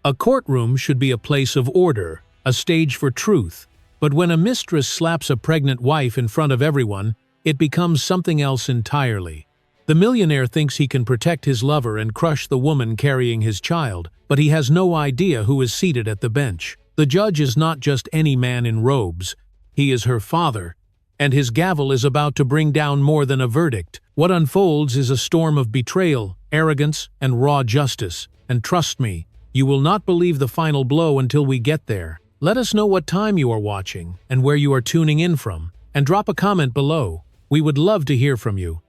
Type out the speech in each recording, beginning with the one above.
A courtroom should be a place of order, a stage for truth, but when a mistress slaps a pregnant wife in front of everyone, it becomes something else entirely. The millionaire thinks he can protect his lover and crush the woman carrying his child, but he has no idea who is seated at the bench. The judge is not just any man in robes, he is her father, and his gavel is about to bring down more than a verdict. What unfolds is a storm of betrayal, arrogance, and raw justice, and trust me, you will not believe the final blow until we get there. Let us know what time you are watching and where you are tuning in from, and drop a comment below. We would love to hear from you.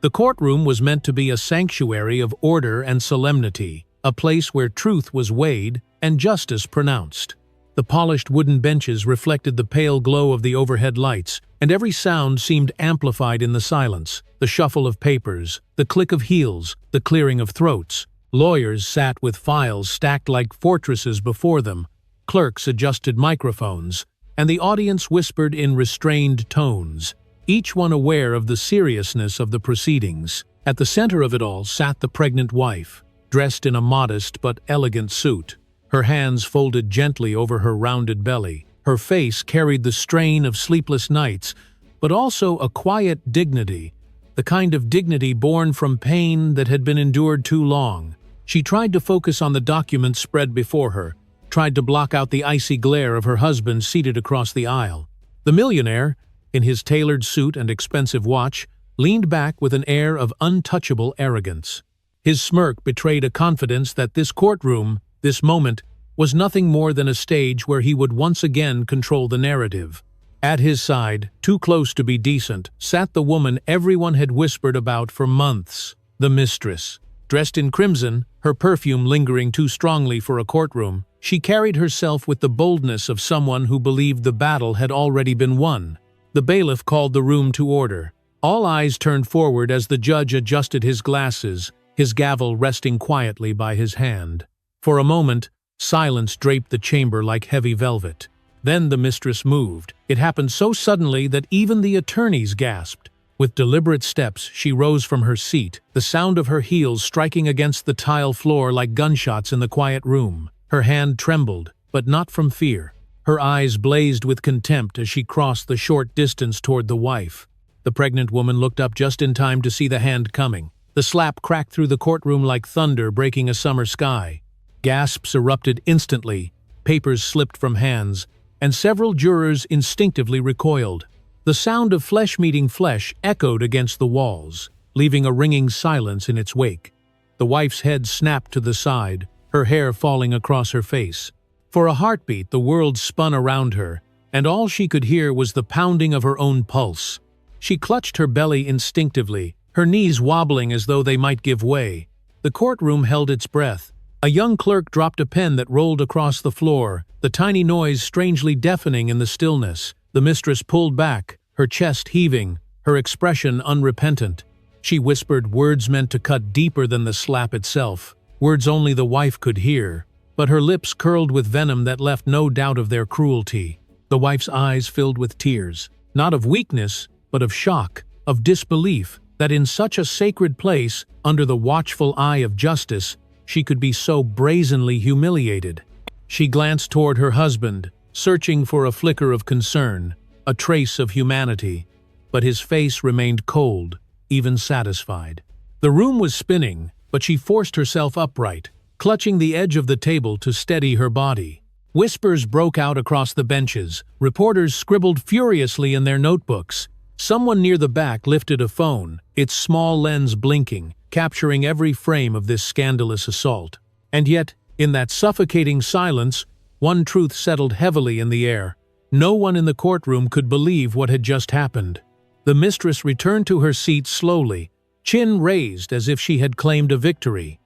The courtroom was meant to be a sanctuary of order and solemnity, a place where truth was weighed and justice pronounced. The polished wooden benches reflected the pale glow of the overhead lights, and every sound seemed amplified in the silence. The shuffle of papers, the click of heels, the clearing of throats. Lawyers sat with files stacked like fortresses before them. Clerks adjusted microphones, and the audience whispered in restrained tones, each one aware of the seriousness of the proceedings. At the center of it all sat the pregnant wife, dressed in a modest but elegant suit, her hands folded gently over her rounded belly. Her face carried the strain of sleepless nights, but also a quiet dignity, the kind of dignity born from pain that had been endured too long. She tried to focus on the documents spread before her, tried to block out the icy glare of her husband seated across the aisle. The millionaire, in his tailored suit and expensive watch, leaned back with an air of untouchable arrogance. His smirk betrayed a confidence that this courtroom, this moment, was nothing more than a stage where he would once again control the narrative. At his side, too close to be decent, sat the woman everyone had whispered about for months, the mistress. Dressed in crimson, her perfume lingering too strongly for a courtroom, she carried herself with the boldness of someone who believed the battle had already been won. The bailiff called the room to order. All eyes turned forward as the judge adjusted his glasses, his gavel resting quietly by his hand. For a moment, silence draped the chamber like heavy velvet. Then the mistress moved. It happened so suddenly that even the attorneys gasped. With deliberate steps, she rose from her seat, the sound of her heels striking against the tile floor like gunshots in the quiet room. Her hand trembled, but not from fear. Her eyes blazed with contempt as she crossed the short distance toward the wife. The pregnant woman looked up just in time to see the hand coming. The slap cracked through the courtroom like thunder breaking a summer sky. Gasps erupted instantly, papers slipped from hands, and several jurors instinctively recoiled. The sound of flesh meeting flesh echoed against the walls, leaving a ringing silence in its wake. The wife's head snapped to the side, her hair falling across her face. For a heartbeat, the world spun around her, and all she could hear was the pounding of her own pulse. She clutched her belly instinctively, her knees wobbling as though they might give way. The courtroom held its breath. A young clerk dropped a pen that rolled across the floor, the tiny noise strangely deafening in the stillness. The mistress pulled back, her chest heaving, her expression unrepentant. She whispered words meant to cut deeper than the slap itself, words only the wife could hear, but her lips curled with venom that left no doubt of their cruelty. The wife's eyes filled with tears, not of weakness, but of shock, of disbelief, that in such a sacred place, under the watchful eye of justice, she could be so brazenly humiliated. She glanced toward her husband, searching for a flicker of concern, a trace of humanity, but his face remained cold, even satisfied. The room was spinning, but she forced herself upright, clutching the edge of the table to steady her body. Whispers broke out across the benches. Reporters scribbled furiously in their notebooks. Someone near the back lifted a phone, its small lens blinking, capturing every frame of this scandalous assault. And yet, in that suffocating silence, one truth settled heavily in the air. No one in the courtroom could believe what had just happened. The mistress returned to her seat slowly, chin raised as if she had claimed a victory.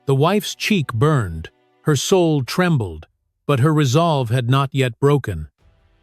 The wife's cheek burned, her soul trembled, but her resolve had not yet broken.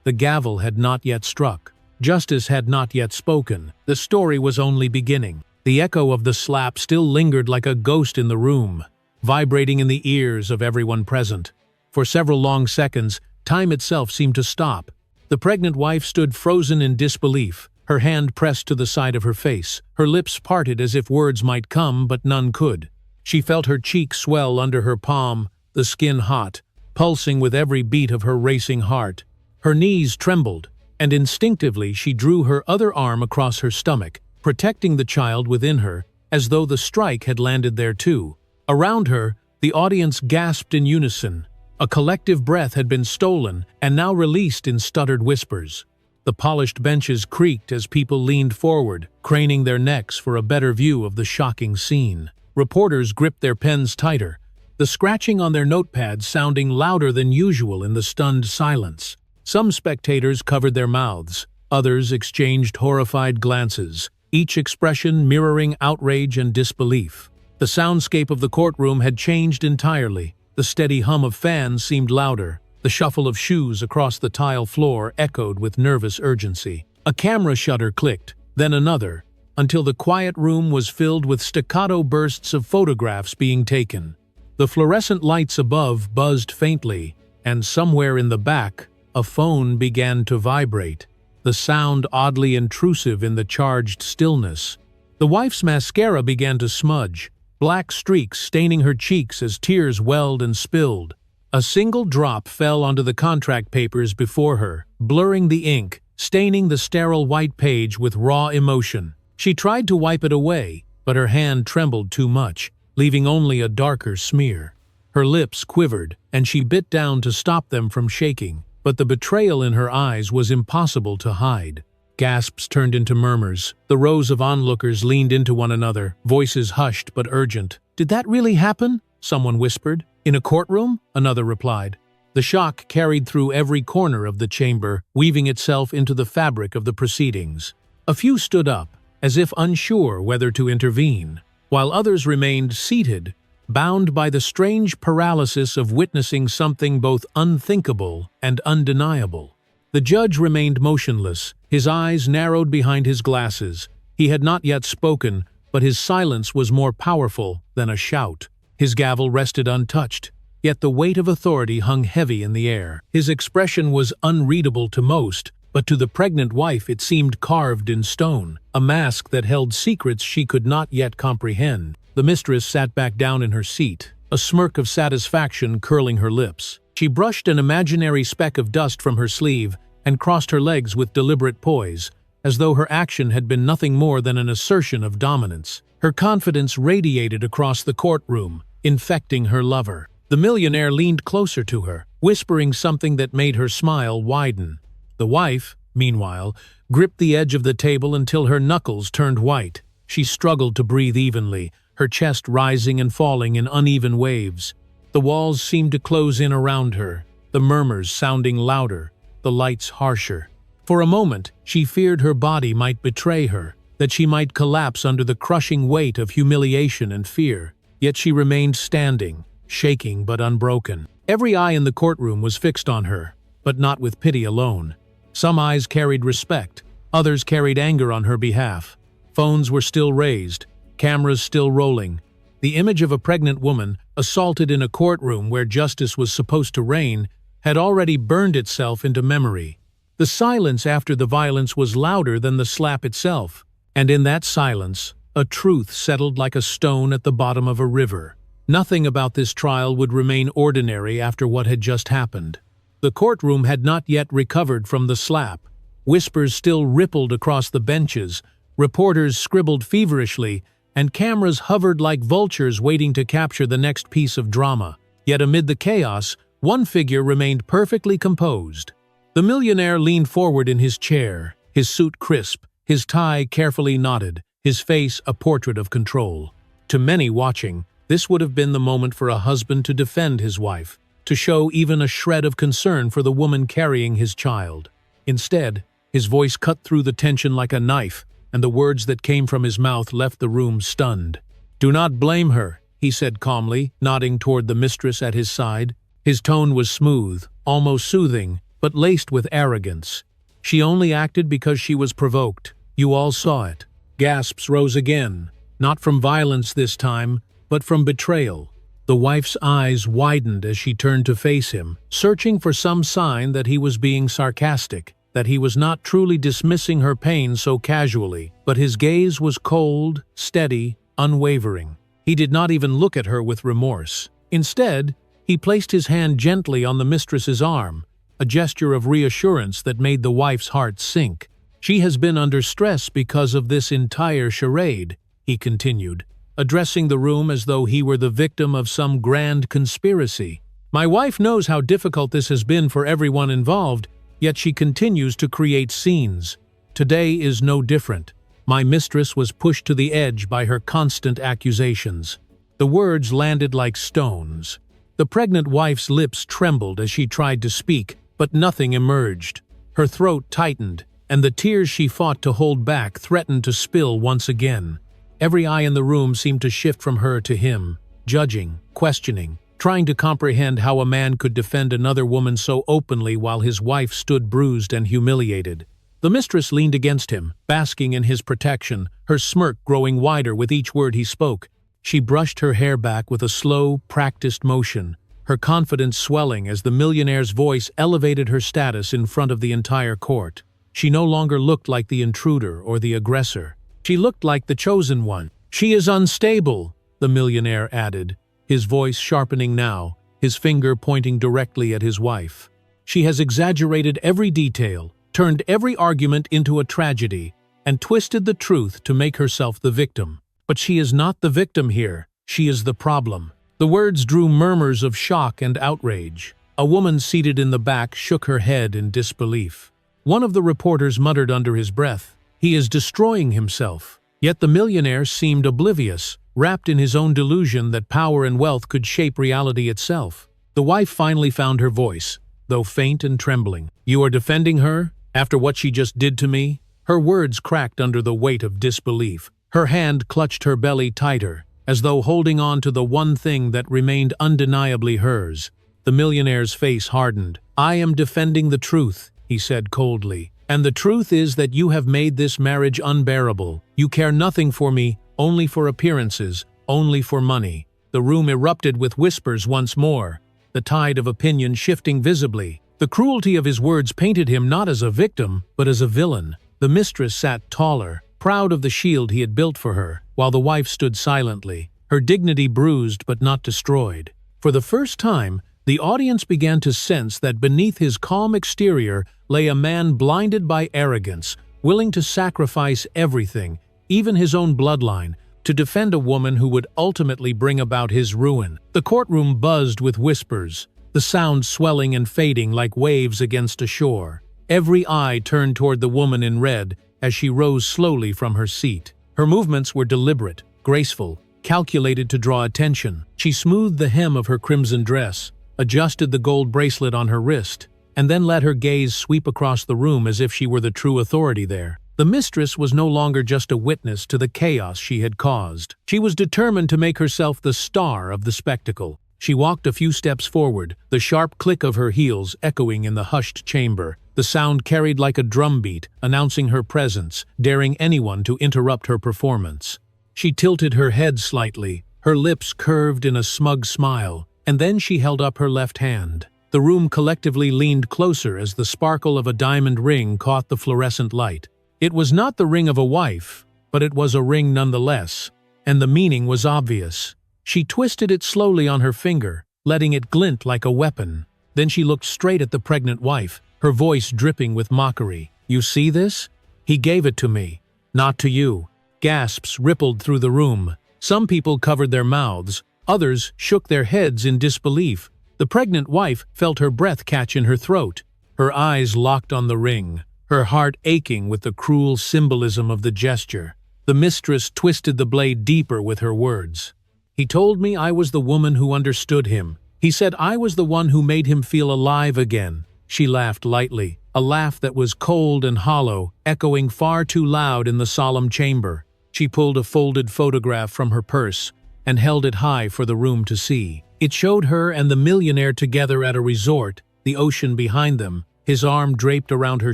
The gavel had not yet struck. Justice had not yet spoken. The story was only beginning. The echo of the slap still lingered like a ghost in the room, vibrating in the ears of everyone present. For several long seconds, time itself seemed to stop. The pregnant wife stood frozen in disbelief, her hand pressed to the side of her face, her lips parted as if words might come, but none could. She felt her cheek swell under her palm, the skin hot, pulsing with every beat of her racing heart. Her knees trembled, and instinctively she drew her other arm across her stomach, protecting the child within her, as though the strike had landed there too. Around her, the audience gasped in unison. A collective breath had been stolen and now released in stuttered whispers. The polished benches creaked as people leaned forward, craning their necks for a better view of the shocking scene. Reporters gripped their pens tighter, the scratching on their notepads sounding louder than usual in the stunned silence. Some spectators covered their mouths, others exchanged horrified glances, each expression mirroring outrage and disbelief. The soundscape of the courtroom had changed entirely. The steady hum of fans seemed louder. The shuffle of shoes across the tile floor echoed with nervous urgency. A camera shutter clicked, then another, until the quiet room was filled with staccato bursts of photographs being taken. The fluorescent lights above buzzed faintly, and somewhere in the back, a phone began to vibrate, the sound oddly intrusive in the charged stillness. The wife's mascara began to smudge, black streaks staining her cheeks as tears welled and spilled. A single drop fell onto the contract papers before her, blurring the ink, staining the sterile white page with raw emotion. She tried to wipe it away, but her hand trembled too much, leaving only a darker smear. Her lips quivered, and she bit down to stop them from shaking, but the betrayal in her eyes was impossible to hide. Gasps turned into murmurs. The rows of onlookers leaned into one another, voices hushed but urgent. "Did that really happen?" someone whispered. "In a courtroom?" another replied. The shock carried through every corner of the chamber, weaving itself into the fabric of the proceedings. A few stood up, as if unsure whether to intervene, while others remained seated, bound by the strange paralysis of witnessing something both unthinkable and undeniable. The judge remained motionless, his eyes narrowed behind his glasses. He had not yet spoken, but his silence was more powerful than a shout. His gavel rested untouched, yet the weight of authority hung heavy in the air. His expression was unreadable to most, but to the pregnant wife it seemed carved in stone, a mask that held secrets she could not yet comprehend. The mistress sat back down in her seat, a smirk of satisfaction curling her lips. She brushed an imaginary speck of dust from her sleeve and crossed her legs with deliberate poise, as though her action had been nothing more than an assertion of dominance. Her confidence radiated across the courtroom, infecting her lover. The millionaire leaned closer to her, whispering something that made her smile widen. The wife, meanwhile, gripped the edge of the table until her knuckles turned white. She struggled to breathe evenly, her chest rising and falling in uneven waves. The walls seemed to close in around her, the murmurs sounding louder, the lights harsher. For a moment, she feared her body might betray her, that she might collapse under the crushing weight of humiliation and fear. Yet she remained standing, shaking but unbroken. Every eye in the courtroom was fixed on her, but not with pity alone. Some eyes carried respect, others carried anger on her behalf. Phones were still raised, cameras still rolling. The image of a pregnant woman, assaulted in a courtroom where justice was supposed to reign, had already burned itself into memory. The silence after the violence was louder than the slap itself, and in that silence, a truth settled like a stone at the bottom of a river. Nothing about this trial would remain ordinary after what had just happened. The courtroom had not yet recovered from the slap. Whispers still rippled across the benches, reporters scribbled feverishly, and cameras hovered like vultures waiting to capture the next piece of drama. Yet amid the chaos, one figure remained perfectly composed. The millionaire leaned forward in his chair, his suit crisp, his tie carefully knotted, his face a portrait of control. To many watching, this would have been the moment for a husband to defend his wife, to show even a shred of concern for the woman carrying his child. Instead, his voice cut through the tension like a knife, and the words that came from his mouth left the room stunned. "Do not blame her," he said calmly, nodding toward the mistress at his side. His tone was smooth, almost soothing, but laced with arrogance. "She only acted because she was provoked. You all saw it." Gasps rose again, not from violence this time, but from betrayal. The wife's eyes widened as she turned to face him, searching for some sign that he was being sarcastic, that he was not truly dismissing her pain so casually, but his gaze was cold, steady, unwavering. He did not even look at her with remorse. Instead, he placed his hand gently on the mistress's arm, a gesture of reassurance that made the wife's heart sink. "She has been under stress because of this entire charade," he continued, addressing the room as though he were the victim of some grand conspiracy. "My wife knows how difficult this has been for everyone involved, yet she continues to create scenes. Today is no different. My mistress was pushed to the edge by her constant accusations." The words landed like stones. The pregnant wife's lips trembled as she tried to speak, but nothing emerged. Her throat tightened, and the tears she fought to hold back threatened to spill once again. Every eye in the room seemed to shift from her to him, judging, questioning, trying to comprehend how a man could defend another woman so openly while his wife stood bruised and humiliated. The mistress leaned against him, basking in his protection, her smirk growing wider with each word he spoke. She brushed her hair back with a slow, practiced motion, her confidence swelling as the millionaire's voice elevated her status in front of the entire court. She no longer looked like the intruder or the aggressor. She looked like the chosen one. "She is unstable," the millionaire added, his voice sharpening now, his finger pointing directly at his wife. "She has exaggerated every detail, turned every argument into a tragedy, and twisted the truth to make herself the victim. But she is not the victim here, she is the problem." The words drew murmurs of shock and outrage. A woman seated in the back shook her head in disbelief. One of the reporters muttered under his breath, "He is destroying himself." Yet the millionaire seemed oblivious, wrapped in his own delusion that power and wealth could shape reality itself. The wife finally found her voice, though faint and trembling. "You are defending her? After what she just did to me?" Her words cracked under the weight of disbelief. Her hand clutched her belly tighter, as though holding on to the one thing that remained undeniably hers. The millionaire's face hardened. "I am defending the truth," he said coldly. "And the truth is that you have made this marriage unbearable. You care nothing for me, only for appearances, only for money." The room erupted with whispers once more, the tide of opinion shifting visibly. The cruelty of his words painted him not as a victim, but as a villain. The mistress sat taller, proud of the shield he had built for her, while the wife stood silently, her dignity bruised but not destroyed. For the first time, the audience began to sense that beneath his calm exterior lay a man blinded by arrogance, willing to sacrifice everything, even his own bloodline, to defend a woman who would ultimately bring about his ruin. The courtroom buzzed with whispers, the sound swelling and fading like waves against a shore. Every eye turned toward the woman in red as she rose slowly from her seat. Her movements were deliberate, graceful, calculated to draw attention. She smoothed the hem of her crimson dress, adjusted the gold bracelet on her wrist, and then let her gaze sweep across the room as if she were the true authority there. The mistress was no longer just a witness to the chaos she had caused. She was determined to make herself the star of the spectacle. She walked a few steps forward, the sharp click of her heels echoing in the hushed chamber. The sound carried like a drumbeat, announcing her presence, daring anyone to interrupt her performance. She tilted her head slightly, her lips curved in a smug smile, and then she held up her left hand. The room collectively leaned closer as the sparkle of a diamond ring caught the fluorescent light. It was not the ring of a wife, but it was a ring nonetheless, and the meaning was obvious. She twisted it slowly on her finger, letting it glint like a weapon. Then she looked straight at the pregnant wife, her voice dripping with mockery. "You see this? He gave it to me, not to you." Gasps rippled through the room. Some people covered their mouths, others shook their heads in disbelief. The pregnant wife felt her breath catch in her throat, her eyes locked on the ring, her heart aching with the cruel symbolism of the gesture. The mistress twisted the blade deeper with her words. "He told me I was the woman who understood him. He said I was the one who made him feel alive again." She laughed lightly, a laugh that was cold and hollow, echoing far too loud in the solemn chamber. She pulled a folded photograph from her purse and held it high for the room to see. It showed her and the millionaire together at a resort, the ocean behind them, his arm draped around her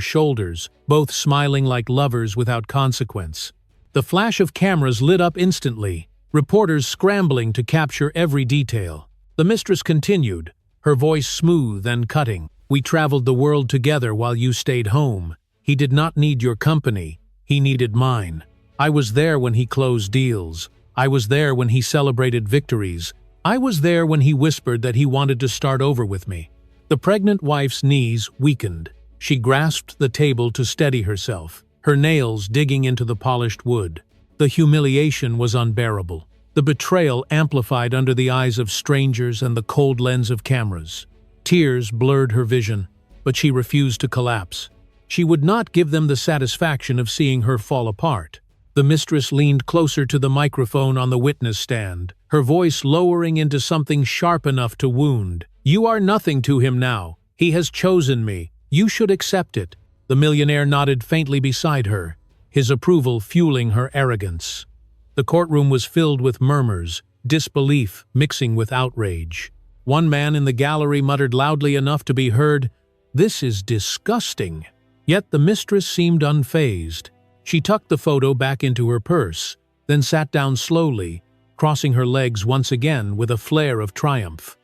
shoulders, both smiling like lovers without consequence. The flash of cameras lit up instantly, reporters scrambling to capture every detail. The mistress continued, her voice smooth and cutting. "We traveled the world together while you stayed home. He did not need your company, he needed mine. I was there when he closed deals, I was there when he celebrated victories. I was there when he whispered that he wanted to start over with me." The pregnant wife's knees weakened. She grasped the table to steady herself, her nails digging into the polished wood. The humiliation was unbearable. The betrayal amplified under the eyes of strangers and the cold lens of cameras. Tears blurred her vision, but she refused to collapse. She would not give them the satisfaction of seeing her fall apart. The mistress leaned closer to the microphone on the witness stand, her voice lowering into something sharp enough to wound. "You are nothing to him now. He has chosen me. You should accept it." The millionaire nodded faintly beside her, his approval fueling her arrogance. The courtroom was filled with murmurs, disbelief mixing with outrage. One man in the gallery muttered loudly enough to be heard, "This is disgusting." Yet the mistress seemed unfazed. She tucked the photo back into her purse, then sat down slowly, crossing her legs once again with a flare of triumph.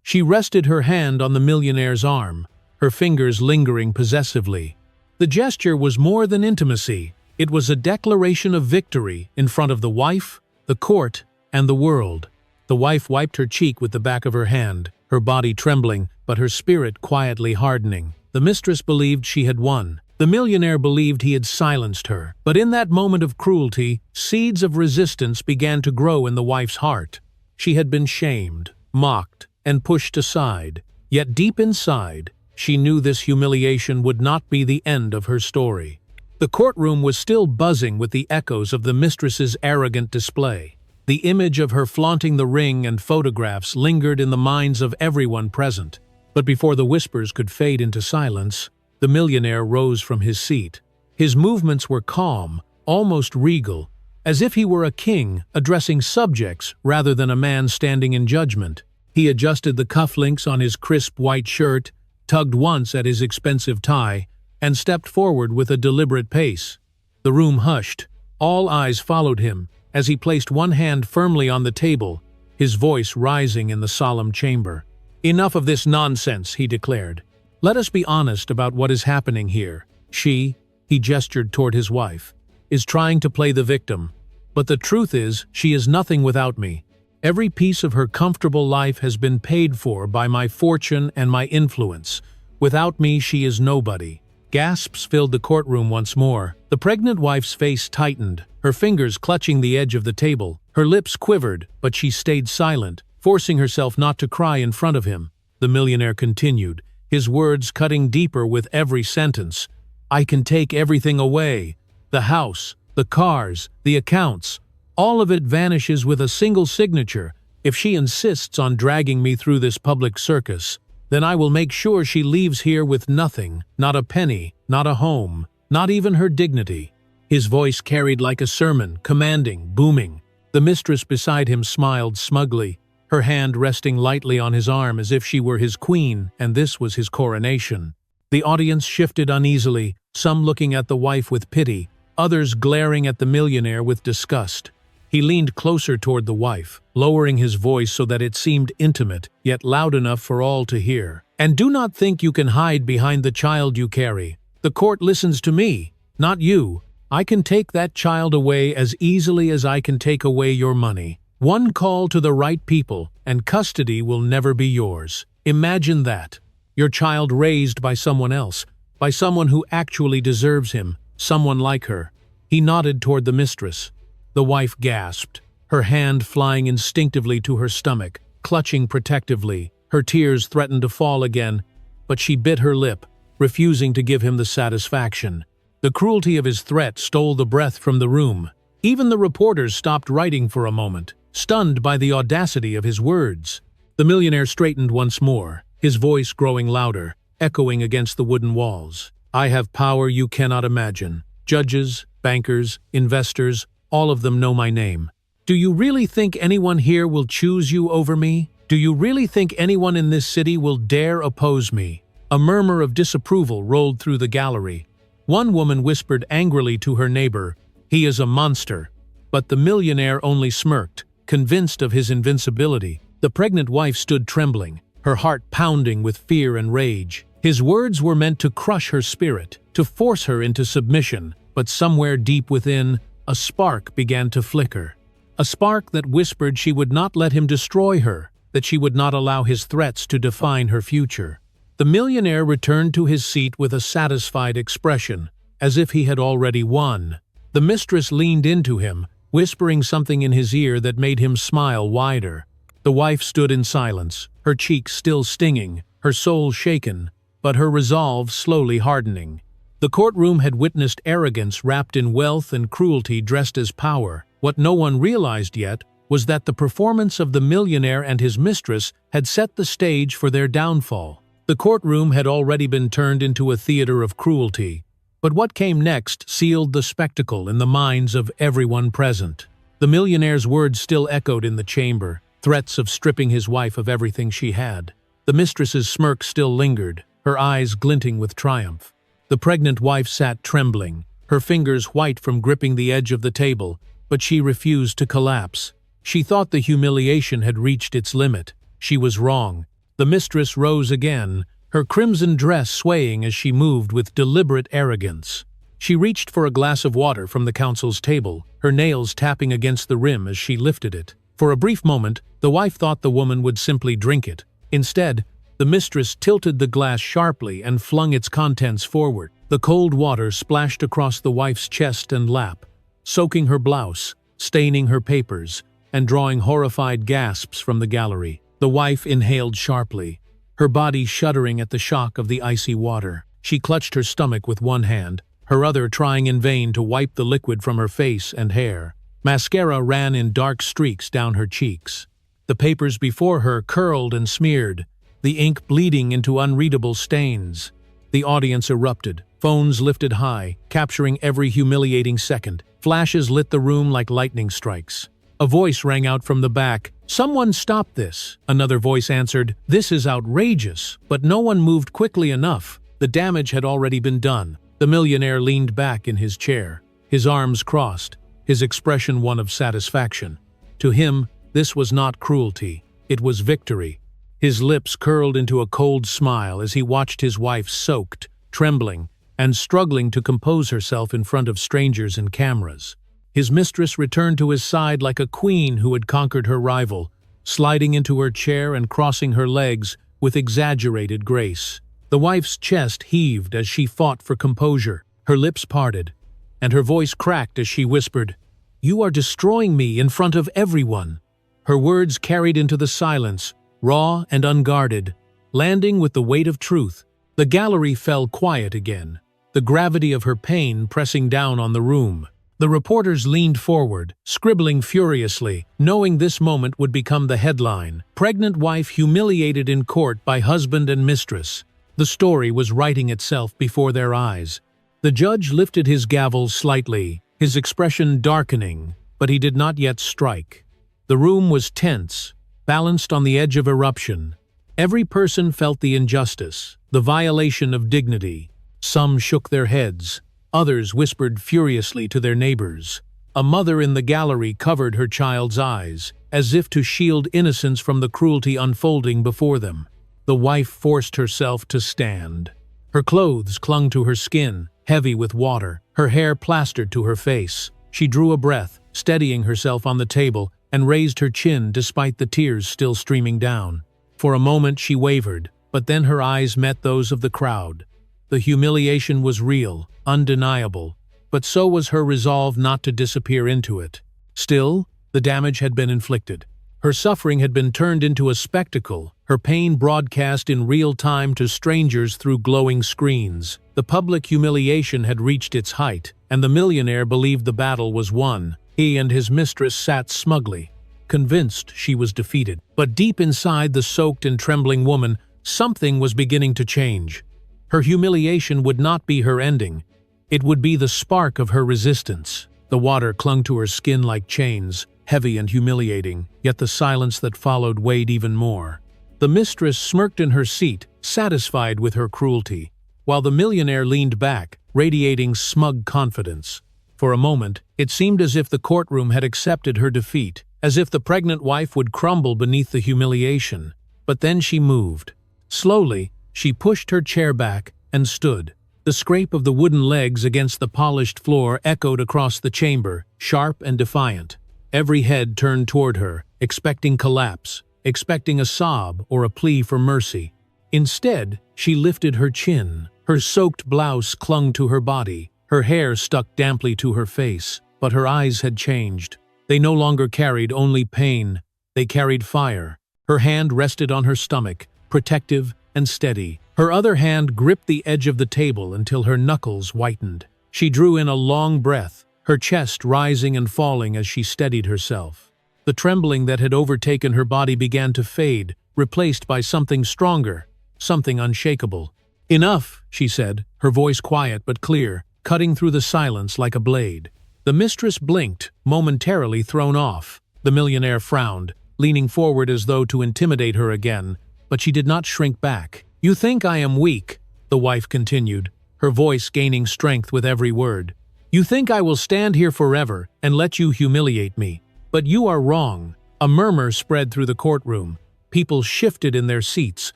She rested her hand on the millionaire's arm, her fingers lingering possessively. The gesture was more than intimacy. It was a declaration of victory in front of the wife, the court, and the world. The wife wiped her cheek with the back of her hand, her body trembling, but her spirit quietly hardening. The mistress believed she had won. The millionaire believed he had silenced her. But in that moment of cruelty, seeds of resistance began to grow in the wife's heart. She had been shamed, mocked, and pushed aside. Yet deep inside, she knew this humiliation would not be the end of her story. The courtroom was still buzzing with the echoes of the mistress's arrogant display. The image of her flaunting the ring and photographs lingered in the minds of everyone present. But before the whispers could fade into silence, the millionaire rose from his seat. His movements were calm, almost regal, as if he were a king addressing subjects rather than a man standing in judgment. He adjusted the cufflinks on his crisp white shirt, tugged once at his expensive tie, and stepped forward with a deliberate pace. The room hushed. All eyes followed him as he placed one hand firmly on the table, his voice rising in the solemn chamber. "Enough of this nonsense," he declared. "Let us be honest about what is happening here. She," he gestured toward his wife, "is trying to play the victim. But the truth is, she is nothing without me. Every piece of her comfortable life has been paid for by my fortune and my influence. Without me, she is nobody." Gasps filled the courtroom once more. The pregnant wife's face tightened, her fingers clutching the edge of the table. Her lips quivered, but she stayed silent, forcing herself not to cry in front of him. The millionaire continued, his words cutting deeper with every sentence. "I can take everything away. The house, the cars, the accounts. All of it vanishes with a single signature. If she insists on dragging me through this public circus, then I will make sure she leaves here with nothing, not a penny, not a home, not even her dignity." His voice carried like a sermon, commanding, booming. The mistress beside him smiled smugly, her hand resting lightly on his arm as if she were his queen and this was his coronation. The audience shifted uneasily, some looking at the wife with pity, others glaring at the millionaire with disgust. He leaned closer toward the wife, lowering his voice so that it seemed intimate, yet loud enough for all to hear. "And do not think you can hide behind the child you carry. The court listens to me, not you. I can take that child away as easily as I can take away your money. One call to the right people, and custody will never be yours. Imagine that. Your child raised by someone else, by someone who actually deserves him, someone like her." He nodded toward the mistress. The wife gasped, her hand flying instinctively to her stomach, clutching protectively. Her tears threatened to fall again, but she bit her lip, refusing to give him the satisfaction. The cruelty of his threat stole the breath from the room. Even the reporters stopped writing for a moment, stunned by the audacity of his words. The millionaire straightened once more, his voice growing louder, echoing against the wooden walls. "I have power you cannot imagine. Judges, bankers, investors, all of them know my name. Do you really think anyone here will choose you over me? Do you really think anyone in this city will dare oppose me?" A murmur of disapproval rolled through the gallery. One woman whispered angrily to her neighbor, "He is a monster." But the millionaire only smirked, convinced of his invincibility. The pregnant wife stood trembling, her heart pounding with fear and rage. His words were meant to crush her spirit, to force her into submission, but somewhere deep within, a spark began to flicker. a spark that whispered she would not let him destroy her, that she would not allow his threats to define her future. The millionaire returned to his seat with a satisfied expression, as if he had already won. The mistress leaned into him, whispering something in his ear that made him smile wider. The wife stood in silence, her cheeks still stinging, her soul shaken, but her resolve slowly hardening. The courtroom had witnessed arrogance wrapped in wealth and cruelty dressed as power. What no one realized yet was that the performance of the millionaire and his mistress had set the stage for their downfall. The courtroom had already been turned into a theater of cruelty, but what came next sealed the spectacle in the minds of everyone present. The millionaire's words still echoed in the chamber, threats of stripping his wife of everything she had. The mistress's smirk still lingered, her eyes glinting with triumph. The pregnant wife sat trembling, her fingers white from gripping the edge of the table, but she refused to collapse. She thought the humiliation had reached its limit. She was wrong. The mistress rose again, her crimson dress swaying as she moved with deliberate arrogance. She reached for a glass of water from the counsel's table, her nails tapping against the rim as she lifted it. For a brief moment, the wife thought the woman would simply drink it. Instead, the mistress tilted the glass sharply and flung its contents forward. The cold water splashed across the wife's chest and lap, soaking her blouse, staining her papers, and drawing horrified gasps from the gallery. The wife inhaled sharply, her body shuddering at the shock of the icy water. She clutched her stomach with one hand, her other trying in vain to wipe the liquid from her face and hair. Mascara ran in dark streaks down her cheeks. The papers before her curled and smeared, the ink bleeding into unreadable stains. The audience erupted, phones lifted high, capturing every humiliating second. Flashes lit the room like lightning strikes. A voice rang out from the back, "Someone stop this!" Another voice answered, "This is outrageous!" But no one moved quickly enough. The damage had already been done. The millionaire leaned back in his chair, his arms crossed, his expression one of satisfaction. To him, this was not cruelty, it was victory. His lips curled into a cold smile as he watched his wife soaked, trembling, and struggling to compose herself in front of strangers and cameras. His mistress returned to his side like a queen who had conquered her rival, sliding into her chair and crossing her legs with exaggerated grace. The wife's chest heaved as she fought for composure, her lips parted, and her voice cracked as she whispered, "You are destroying me in front of everyone." Her words carried into the silence, raw and unguarded, landing with the weight of truth. The gallery fell quiet again, the gravity of her pain pressing down on the room. The reporters leaned forward, scribbling furiously, knowing this moment would become the headline. Pregnant wife humiliated in court by husband and mistress. The story was writing itself before their eyes. The judge lifted his gavel slightly, his expression darkening, but he did not yet strike. The room was tense, balanced on the edge of eruption. Every person felt the injustice, the violation of dignity. Some shook their heads. Others whispered furiously to their neighbors. A mother in the gallery covered her child's eyes, as if to shield innocence from the cruelty unfolding before them. The wife forced herself to stand. Her clothes clung to her skin, heavy with water, her hair plastered to her face. She drew a breath, steadying herself on the table, and raised her chin despite the tears still streaming down. For a moment she wavered, but then her eyes met those of the crowd. The humiliation was real, undeniable, but so was her resolve not to disappear into it. Still, the damage had been inflicted. Her suffering had been turned into a spectacle, her pain broadcast in real time to strangers through glowing screens. The public humiliation had reached its height, and the millionaire believed the battle was won. He and his mistress sat smugly, convinced she was defeated. But deep inside the soaked and trembling woman, something was beginning to change. Her humiliation would not be her ending. It would be the spark of her resistance. The water clung to her skin like chains, heavy and humiliating, yet the silence that followed weighed even more. The mistress smirked in her seat, satisfied with her cruelty, while the millionaire leaned back, radiating smug confidence. For a moment, it seemed as if the courtroom had accepted her defeat, as if the pregnant wife would crumble beneath the humiliation. But then she moved. Slowly, she pushed her chair back and stood. The scrape of the wooden legs against the polished floor echoed across the chamber, sharp and defiant. Every head turned toward her, expecting collapse, expecting a sob or a plea for mercy. Instead, she lifted her chin. Her soaked blouse clung to her body. Her hair stuck damply to her face, but her eyes had changed. They no longer carried only pain. They carried fire. Her hand rested on her stomach, protective and steady. Her other hand gripped the edge of the table until her knuckles whitened. She drew in a long breath, her chest rising and falling as she steadied herself. The trembling that had overtaken her body began to fade, replaced by something stronger, something unshakable. "Enough," she said, her voice quiet but clear, cutting through the silence like a blade. The mistress blinked, momentarily thrown off. The millionaire frowned, leaning forward as though to intimidate her again, but she did not shrink back. "You think I am weak," the wife continued, her voice gaining strength with every word. "You think I will stand here forever and let you humiliate me. But you are wrong." A murmur spread through the courtroom. People shifted in their seats,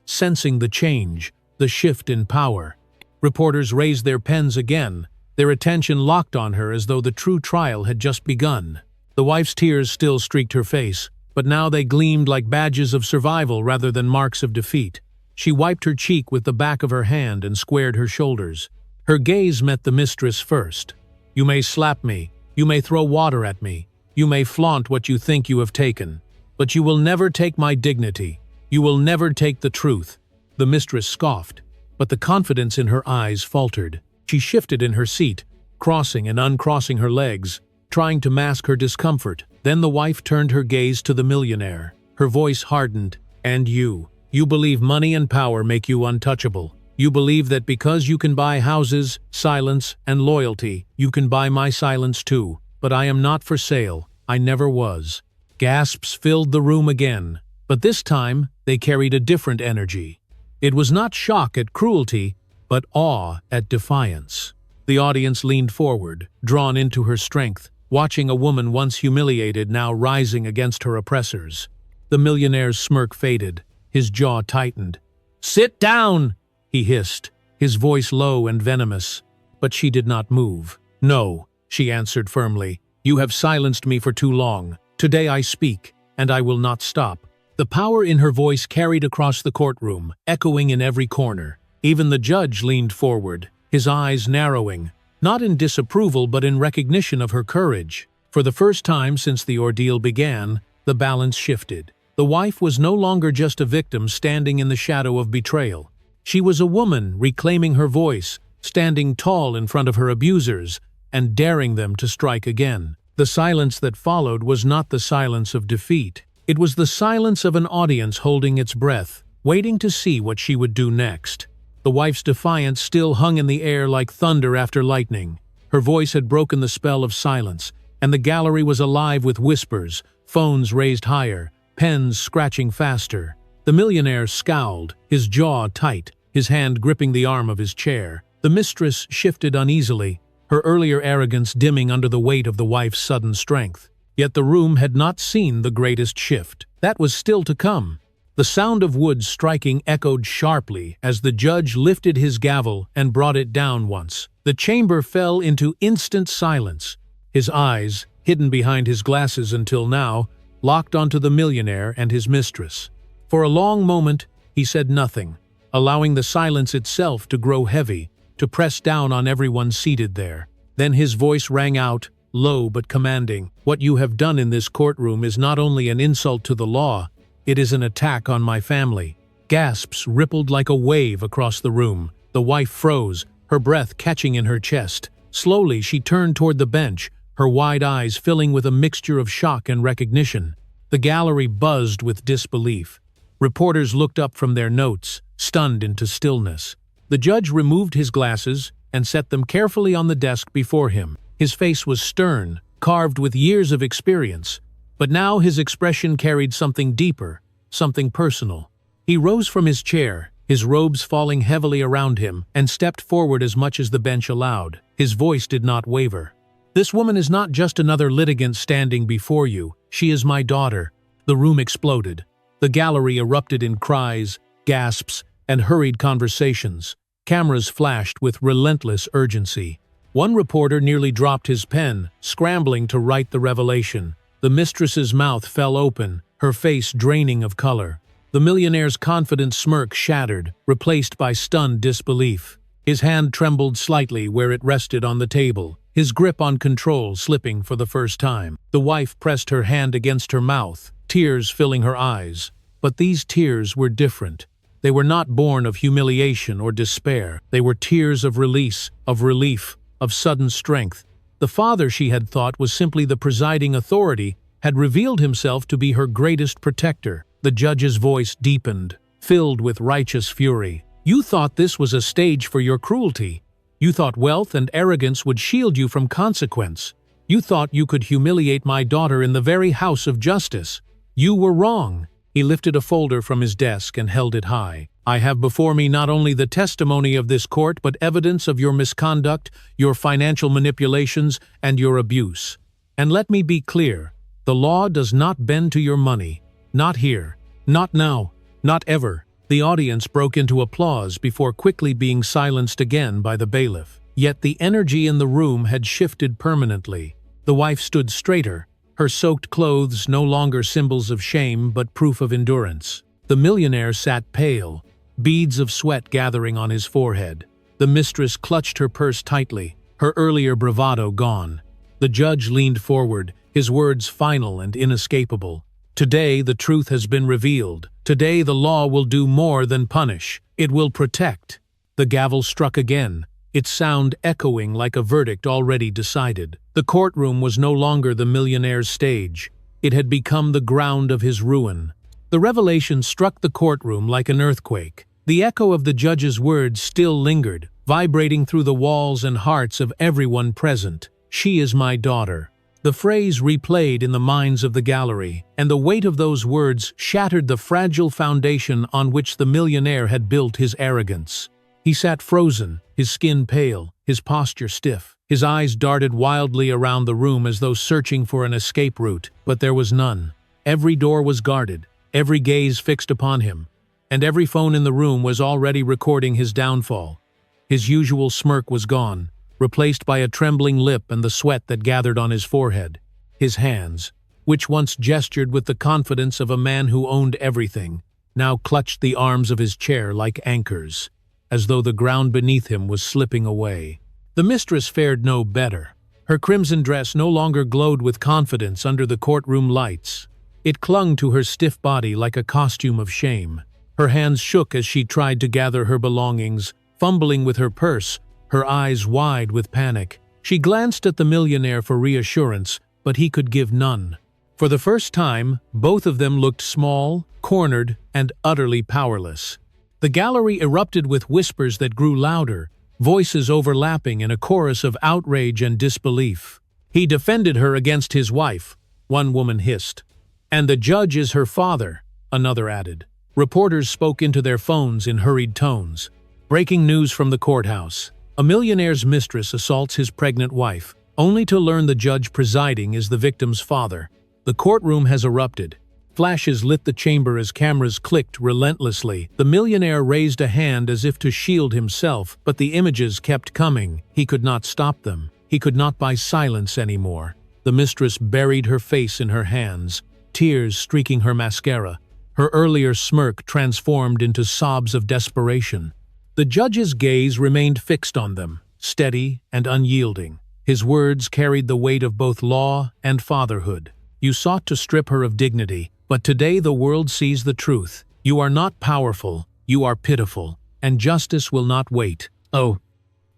sensing the change, the shift in power. Reporters raised their pens again, their attention locked on her as though the true trial had just begun. The wife's tears still streaked her face, but now they gleamed like badges of survival rather than marks of defeat. She wiped her cheek with the back of her hand and squared her shoulders. Her gaze met the mistress first. "You may slap me, you may throw water at me, you may flaunt what you think you have taken, but you will never take my dignity. You will never take the truth." The mistress scoffed, but the confidence in her eyes faltered. She shifted in her seat, crossing and uncrossing her legs, trying to mask her discomfort. Then the wife turned her gaze to the millionaire. Her voice hardened. "And you believe money and power make you untouchable. You believe that because you can buy houses, silence, and loyalty, you can buy my silence too. But I am not for sale. I never was." Gasps filled the room again, but this time they carried a different energy. It was not shock at cruelty, but awe at defiance. The audience leaned forward, drawn into her strength, watching a woman once humiliated now rising against her oppressors. The millionaire's smirk faded, his jaw tightened. "Sit down!" he hissed, his voice low and venomous. But she did not move. "No," she answered firmly. "You have silenced me for too long. Today I speak, and I will not stop." The power in her voice carried across the courtroom, echoing in every corner. Even the judge leaned forward, his eyes narrowing, not in disapproval but in recognition of her courage. For the first time since the ordeal began, the balance shifted. The wife was no longer just a victim standing in the shadow of betrayal. She was a woman reclaiming her voice, standing tall in front of her abusers, and daring them to strike again. The silence that followed was not the silence of defeat. It was the silence of an audience holding its breath, waiting to see what she would do next. The wife's defiance still hung in the air like thunder after lightning. Her voice had broken the spell of silence, and the gallery was alive with whispers, phones raised higher, pens scratching faster. The millionaire scowled, his jaw tight, his hand gripping the arm of his chair. The mistress shifted uneasily, her earlier arrogance dimming under the weight of the wife's sudden strength. Yet the room had not seen the greatest shift. That was still to come. The sound of wood striking echoed sharply as the judge lifted his gavel and brought it down once. The chamber fell into instant silence. His eyes, hidden behind his glasses until now, locked onto the millionaire and his mistress. For a long moment, he said nothing, allowing the silence itself to grow heavy, to press down on everyone seated there. Then his voice rang out, low but commanding. "What you have done in this courtroom is not only an insult to the law, it is an attack on my family." Gasps rippled like a wave across the room. The wife froze, her breath catching in her chest. Slowly she turned toward the bench, her wide eyes filling with a mixture of shock and recognition. The gallery buzzed with disbelief. Reporters looked up from their notes, stunned into stillness. The judge removed his glasses and set them carefully on the desk before him. His face was stern, carved with years of experience, but now his expression carried something deeper, something personal. He rose from his chair, his robes falling heavily around him, and stepped forward as much as the bench allowed. His voice did not waver. "This woman is not just another litigant standing before you. She is my daughter." The room exploded. The gallery erupted in cries, gasps, and hurried conversations. Cameras flashed with relentless urgency. One reporter nearly dropped his pen, scrambling to write the revelation. The The mistress's mouth fell open, her face draining of color. The millionaire's confident smirk shattered, replaced by stunned disbelief. His hand trembled slightly where it rested on the table, his grip on control slipping for the first time. The wife pressed her hand against her mouth, tears filling her eyes. But these tears were different. They were not born of humiliation or despair. They were tears of release, of relief, of sudden strength. The father she had thought was simply the presiding authority had revealed himself to be her greatest protector. The judge's voice deepened, filled with righteous fury. You thought this was a stage for your cruelty. You thought wealth and arrogance would shield you from consequence. You thought you could humiliate my daughter in the very house of justice. You were wrong. He lifted a folder from his desk and held it high. I have before me not only the testimony of this court, but evidence of your misconduct, your financial manipulations, and your abuse. And let me be clear, the law does not bend to your money. Not here. Not now. Not ever. The audience broke into applause before quickly being silenced again by the bailiff. Yet the energy in the room had shifted permanently. The wife stood straighter, her soaked clothes no longer symbols of shame but proof of endurance. The millionaire sat pale, beads of sweat gathering on his forehead. The mistress clutched her purse tightly, her earlier bravado gone. The judge leaned forward, his words final and inescapable. Today the truth has been revealed. Today the law will do more than punish. It will protect. The gavel struck again, its sound echoing like a verdict already decided. The courtroom was no longer the millionaire's stage. It had become the ground of his ruin. The revelation struck the courtroom like an earthquake. The echo of the judge's words still lingered, vibrating through the walls and hearts of everyone present. She is my daughter. The phrase replayed in the minds of the gallery, and the weight of those words shattered the fragile foundation on which the millionaire had built his arrogance. He sat frozen, his skin pale, his posture stiff. His eyes darted wildly around the room as though searching for an escape route, but there was none. Every door was guarded, every gaze fixed upon him, and every phone in the room was already recording his downfall. His usual smirk was gone, replaced by a trembling lip and the sweat that gathered on his forehead. His hands, which once gestured with the confidence of a man who owned everything, now clutched the arms of his chair like anchors, as though the ground beneath him was slipping away. The mistress fared no better. Her crimson dress no longer glowed with confidence under the courtroom lights. It clung to her stiff body like a costume of shame. Her hands shook as she tried to gather her belongings, fumbling with her purse, her eyes wide with panic. She glanced at the millionaire for reassurance, but he could give none. For the first time, both of them looked small, cornered, and utterly powerless. The gallery erupted with whispers that grew louder, voices overlapping in a chorus of outrage and disbelief. He defended her against his wife, one woman hissed. And the judge is her father, another added. Reporters spoke into their phones in hurried tones. Breaking news from the courthouse. A millionaire's mistress assaults his pregnant wife, only to learn the judge presiding is the victim's father. The courtroom has erupted. Flashes lit the chamber as cameras clicked relentlessly. The millionaire raised a hand as if to shield himself, but the images kept coming. He could not stop them. He could not buy silence anymore. The mistress buried her face in her hands, tears streaking her mascara. Her earlier smirk transformed into sobs of desperation. The judge's gaze remained fixed on them, steady and unyielding. His words carried the weight of both law and fatherhood. You sought to strip her of dignity, but today the world sees the truth. You are not powerful, you are pitiful, and justice will not wait. Oh,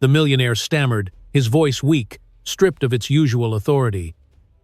the millionaire stammered, his voice weak, stripped of its usual authority.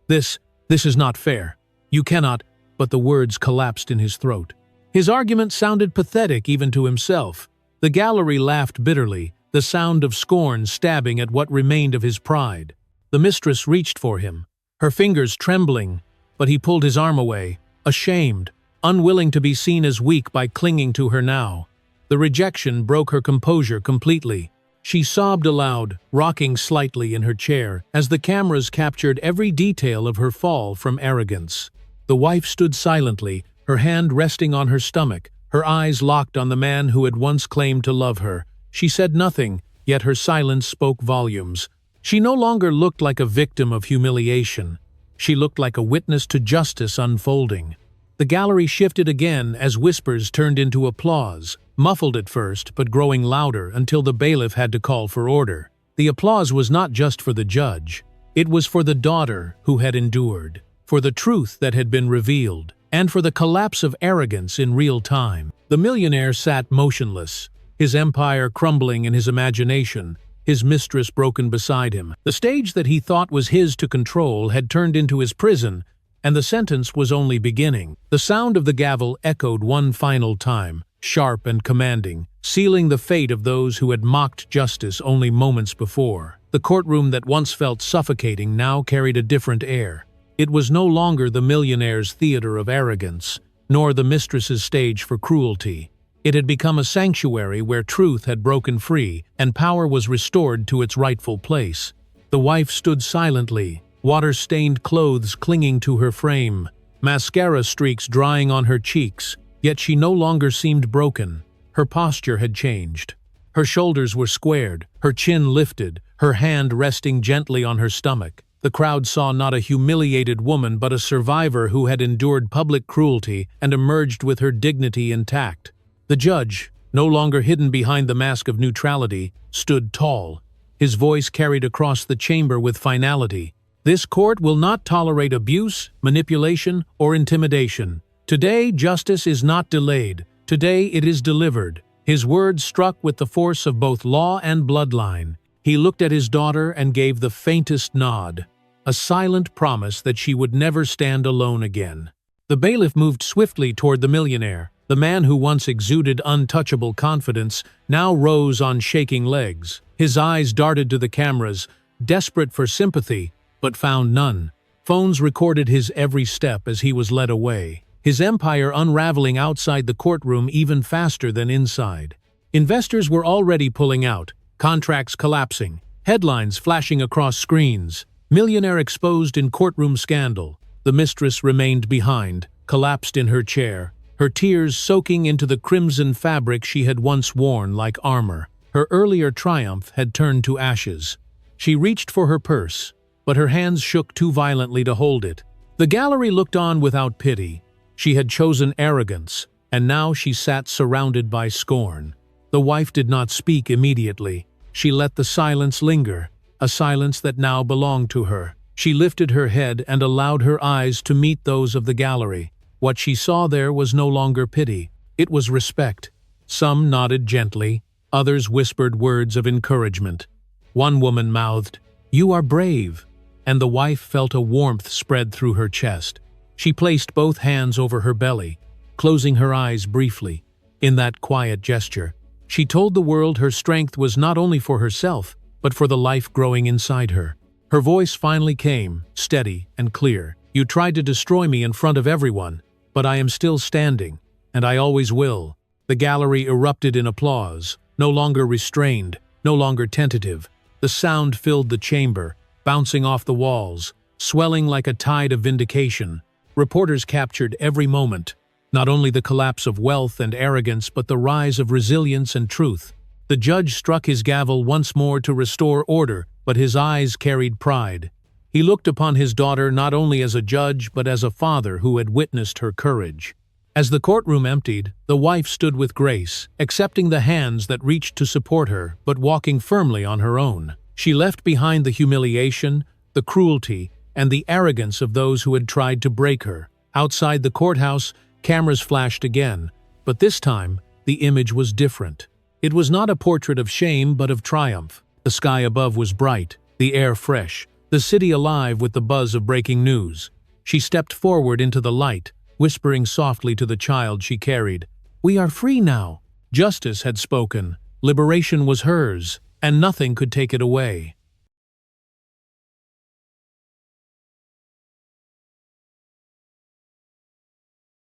This is not fair. You cannot, but the words collapsed in his throat. His argument sounded pathetic even to himself. The gallery laughed bitterly, the sound of scorn stabbing at what remained of his pride. The mistress reached for him, her fingers trembling, but he pulled his arm away, ashamed, unwilling to be seen as weak by clinging to her now. The rejection broke her composure completely. She sobbed aloud, rocking slightly in her chair, as the cameras captured every detail of her fall from arrogance. The wife stood silently, her hand resting on her stomach, her eyes locked on the man who had once claimed to love her. She said nothing, yet her silence spoke volumes. She no longer looked like a victim of humiliation. She looked like a witness to justice unfolding. The gallery shifted again as whispers turned into applause, muffled at first but growing louder until the bailiff had to call for order. The applause was not just for the judge. It was for the daughter who had endured, for the truth that had been revealed, and for the collapse of arrogance in real time. The millionaire sat motionless, his empire crumbling in his imagination, his mistress broken beside him. The stage that he thought was his to control had turned into his prison, and the sentence was only beginning. The sound of the gavel echoed one final time, sharp and commanding, sealing the fate of those who had mocked justice only moments before. The courtroom that once felt suffocating now carried a different air. It was no longer the millionaire's theater of arrogance, nor the mistress's stage for cruelty. It had become a sanctuary where truth had broken free and power was restored to its rightful place. The wife stood silently, water-stained clothes clinging to her frame, mascara streaks drying on her cheeks, yet she no longer seemed broken. Her posture had changed. Her shoulders were squared, her chin lifted, her hand resting gently on her stomach. The crowd saw not a humiliated woman but a survivor who had endured public cruelty and emerged with her dignity intact. The judge, no longer hidden behind the mask of neutrality, stood tall. His voice carried across the chamber with finality. This court will not tolerate abuse, manipulation, or intimidation. Today, justice is not delayed. Today, it is delivered. His words struck with the force of both law and bloodline. He looked at his daughter and gave the faintest nod, a silent promise that she would never stand alone again. The bailiff moved swiftly toward the millionaire. The man who once exuded untouchable confidence now rose on shaking legs. His eyes darted to the cameras, desperate for sympathy, but found none. Phones recorded his every step as he was led away, his empire unraveling outside the courtroom even faster than inside. Investors were already pulling out, contracts collapsing, headlines flashing across screens. Millionaire exposed in courtroom scandal. The mistress remained behind, collapsed in her chair, her tears soaking into the crimson fabric she had once worn like armor. Her earlier triumph had turned to ashes. She reached for her purse, but her hands shook too violently to hold it. The gallery looked on without pity. She had chosen arrogance, and now she sat surrounded by scorn. The wife did not speak immediately. She let the silence linger, a silence that now belonged to her. She lifted her head and allowed her eyes to meet those of the gallery. What she saw there was no longer pity. It was respect. Some nodded gently, others whispered words of encouragement. One woman mouthed, "You are brave," and the wife felt a warmth spread through her chest. She placed both hands over her belly, closing her eyes briefly. In that quiet gesture, she told the world her strength was not only for herself, but for the life growing inside her. Her voice finally came, steady and clear. "You tried to destroy me in front of everyone, but I am still standing, and I always will." The gallery erupted in applause, no longer restrained, no longer tentative. The sound filled the chamber, bouncing off the walls, swelling like a tide of vindication. Reporters captured every moment, not only the collapse of wealth and arrogance but the rise of resilience and truth. The judge struck his gavel once more to restore order, but his eyes carried pride. He looked upon his daughter not only as a judge but as a father who had witnessed her courage. As the courtroom emptied, the wife stood with grace, accepting the hands that reached to support her but walking firmly on her own. She left behind the humiliation, the cruelty, and the arrogance of those who had tried to break her. Outside the courthouse, cameras flashed again, but this time, the image was different. It was not a portrait of shame but of triumph. The sky above was bright, the air fresh, the city alive with the buzz of breaking news. She stepped forward into the light, whispering softly to the child she carried, "We are free now." Justice had spoken, liberation was hers, and nothing could take it away.